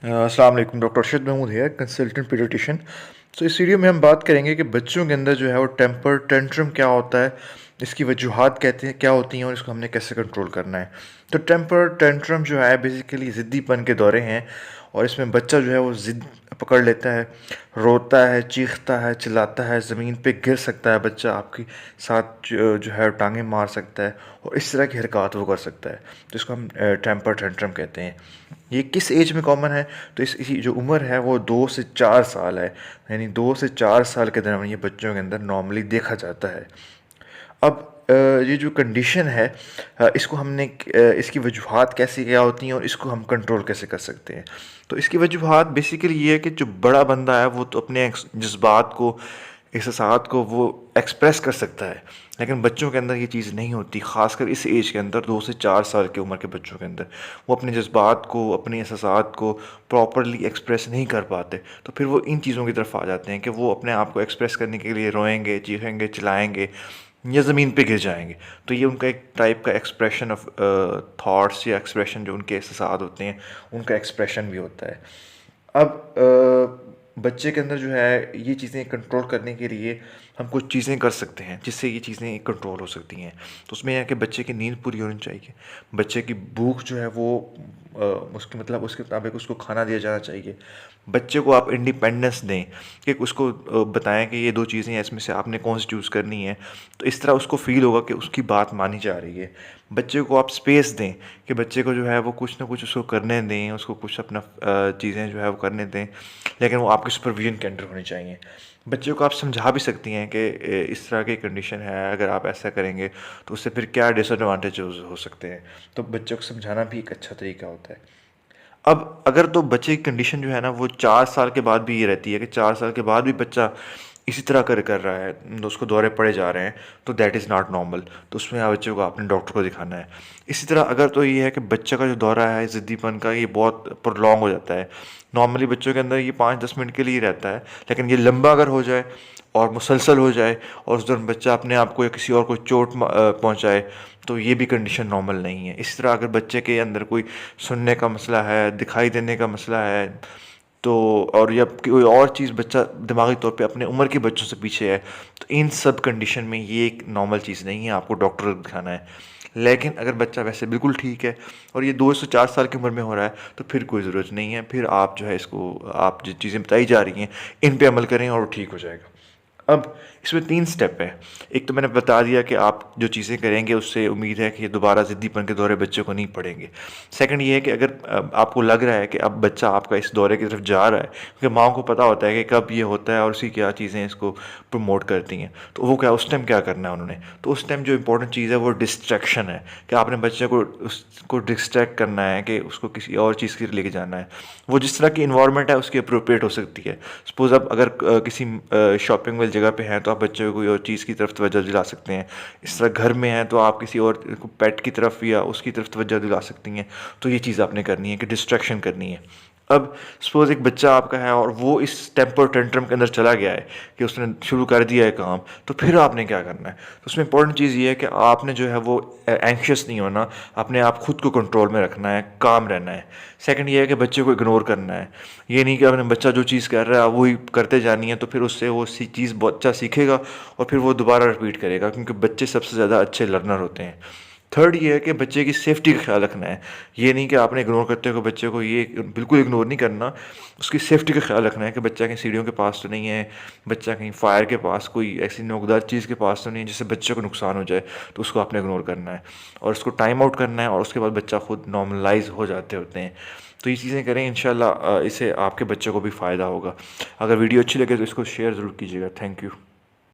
अस्सलाम वालेकुम। डॉक्टर अरशद महमूद है, कंसल्टेंट पीडियाट्रिशियन। तो इस वीडियो में हम बात करेंगे कि बच्चों के अंदर जो है वो टेम्पर टेंट्रम क्या होता है, इसकी वजूहात कहते हैं क्या होती हैं और इसको हमने कैसे कंट्रोल करना है। तो टेम्पर टेंट्रम जो है बेसिकली ज़िद्दीपन के दौरे हैं, और इसमें बच्चा जो है वो ज़िद पकड़ लेता है, रोता है, चीखता है, चिल्लाता है, ज़मीन पे गिर सकता है बच्चा, आपके साथ जो है टांगें मार सकता है, और इस तरह की हरकत वो कर सकता है। तो इसको हम टेम्पर टेंट्रम कहते हैं। ये किस एज में कॉमन है? तो इसी जो उम्र है वो 2 से 4 साल है, यानी 2 से 4 साल के दरमियान ये बच्चों के अंदर नॉर्मली देखा जाता है। अब ये जो कंडीशन है, इसको हमने इसकी वजूहात कैसे क्या होती हैं और इसको हम कंट्रोल कैसे कर सकते हैं। तो इसकी वजूहात बेसिकली ये है कि जो बड़ा बंदा है वो तो अपने जज्बात को, एहसासात को वो एक्सप्रेस कर सकता है, लेकिन बच्चों के अंदर ये चीज़ नहीं होती। ख़ासकर इस एज के अंदर 2 से 4 साल की उम्र के बच्चों के अंदर वो अपने जज्बात को, अपने एहसासात को प्रॉपरली एक्सप्रेस नहीं कर पाते। तो फिर वो इन चीज़ों की तरफ आ जाते हैं कि वो अपने आप को एक्सप्रेस करने के लिए रोएंगे, चीखेंगे, चिल्लाएंगे या ज़मीन पे गिर जाएंगे। तो ये उनका एक टाइप का एक्सप्रेशन ऑफ थॉट्स, या एक्सप्रेशन जो उनके एहसासात होते हैं उनका एक्सप्रेशन भी होता है। अब बच्चे के अंदर जो है ये चीज़ें कंट्रोल करने के लिए हम कुछ चीज़ें कर सकते हैं जिससे ये चीज़ें कंट्रोल हो सकती हैं। तो उसमें यह है कि बच्चे की नींद पूरी होनी चाहिए, बच्चे की भूख जो है वो उसके मतलब उसके मुताबिक उसको खाना दिया जाना चाहिए। बच्चे को आप इंडिपेंडेंस दें कि उसको बताएं कि ये 2 चीज़ें हैं, इसमें से आपने कौन सी चूज़ करनी है। तो इस तरह उसको फ़ील होगा कि उसकी बात मानी जा रही है। बच्चे को आप स्पेस दें कि बच्चे को जो है वो कुछ ना कुछ उसको करने दें, उसको कुछ अपना चीज़ें जो है वो करने दें, लेकिन वो आपके सुपरविजन के अंडर होनी चाहिए। बच्चे को आप समझा भी सकती हैं कि इस तरह की कंडीशन है, अगर आप ऐसा करेंगे तो उससे फिर क्या डिसएडवांटेज हो सकते हैं। तो बच्चों को समझाना भी एक अच्छा तरीका होता है। अब अगर तो बच्चे की कंडीशन जो है ना वो 4 साल के बाद भी ये रहती है कि 4 साल के बाद भी बच्चा इसी तरह कर रहा है, तो उसको दौरे पड़े जा रहे हैं, तो दैट इज़ नॉट नॉर्मल। तो उसमें बच्चे को आपने डॉक्टर को दिखाना है। इसी तरह अगर तो ये है कि बच्चे का जो दौरा है ज़िद्दीपन का ये बहुत प्रोलॉन्ग हो जाता है। नॉर्मली बच्चों के अंदर ये 5-10 मिनट के लिए रहता है, लेकिन ये लंबा अगर हो जाए और मुसलसल हो जाए और उस दौरान बच्चा अपने आप को या किसी और को चोट पहुंचाए, तो ये भी कंडीशन नॉर्मल नहीं है। इस तरह अगर बच्चे के अंदर कोई सुनने का मसला है, दिखाई देने का मसला है, तो और या कोई और चीज़ बच्चा दिमागी तौर पे अपने उम्र के बच्चों से पीछे है, तो इन सब कंडीशन में ये एक नॉर्मल चीज़ नहीं है, आपको डॉक्टर को दिखाना है। लेकिन अगर बच्चा वैसे बिल्कुल ठीक है और ये 2 से 4 साल की उम्र में हो रहा है, तो फिर कोई ज़रूरत नहीं है। फिर आप जो है इसको, आप जो चीज़ें बताई जा रही हैं इन पे अमल करें और वो ठीक हो जाएगा। अब इसमें 3 स्टेप है। एक तो मैंने बता दिया कि आप जो चीज़ें करेंगे उससे उम्मीद है कि ये दोबारा ज़िद्दीपन के दौरे बच्चे को नहीं पड़ेंगे। सेकंड ये है कि अगर आपको लग रहा है कि अब बच्चा आपका इस दौरे की तरफ जा रहा है, क्योंकि माँ को पता होता है कि कब ये होता है और उसकी क्या चीज़ें इसको प्रमोट करती हैं, तो वो क्या उस टाइम क्या करना है उन्होंने। तो उस टाइम जो इंपॉर्टेंट चीज़ है वो डिस्ट्रैक्शन है, कि आपने बच्चे को उसको डिस्ट्रैक्ट करना है, कि उसको किसी और चीज़ के लिए लेके जाना है। वो जिस तरह की इन्वायरमेंट है उसकी अप्रोप्रिएट हो सकती है। सपोज़ आप अगर किसी शॉपिंग वाली जगह पे हैं तो आप बच्चे को कोई और चीज़ की तरफ तवज्जो दिला सकते हैं। इस तरह घर में हैं तो आप किसी और पेट की तरफ या उसकी तरफ तवज्जो दिला सकती हैं। तो ये चीज़ आपने करनी है कि डिस्ट्रैक्शन करनी है। अब सपोज़ एक बच्चा आपका है और वो इस टेम्पर टेंट्रम के अंदर चला गया है कि उसने शुरू कर दिया है काम, तो फिर आपने क्या करना है। तो उसमें इंपॉर्टेंट चीज़ ये है कि आपने जो है वो एंग्शियस नहीं होना, अपने आप खुद को कंट्रोल में रखना है, काम रहना है। सेकंड ये है कि बच्चे को इग्नोर करना है। ये नहीं कि आपने बच्चा जो चीज़ कर रहा है वही करते जानी है, तो फिर उससे वो चीज़ बच्चा सीखेगा और फिर वो दोबारा रिपीट करेगा, क्योंकि बच्चे सबसे ज़्यादा अच्छे लर्नर होते हैं। थर्ड ये है कि बच्चे की सेफ्टी का ख्याल रखना है। ये नहीं कि आपने इग्नोर करते हो बच्चे को, ये बिल्कुल इग्नोर नहीं करना। उसकी सेफ्टी का ख्याल रखना है कि बच्चा कहीं सीढ़ियों के पास तो नहीं है, बच्चा कहीं फायर के पास, कोई ऐसी नोकदार चीज़ के पास तो नहीं है जिससे बच्चे को नुकसान हो जाए, तो उसको आपने इग्नोर करना है और उसको टाइम आउट करना है, और उसके बाद बच्चा खुद नॉर्मलाइज हो जाते होते हैं। तो ये चीज़ें करें, इंशाल्लाह इससे आपके बच्चे को भी फ़ायदा होगा। अगर वीडियो अच्छी लगे तो इसको शेयर ज़रूर कीजिएगा। Thank you.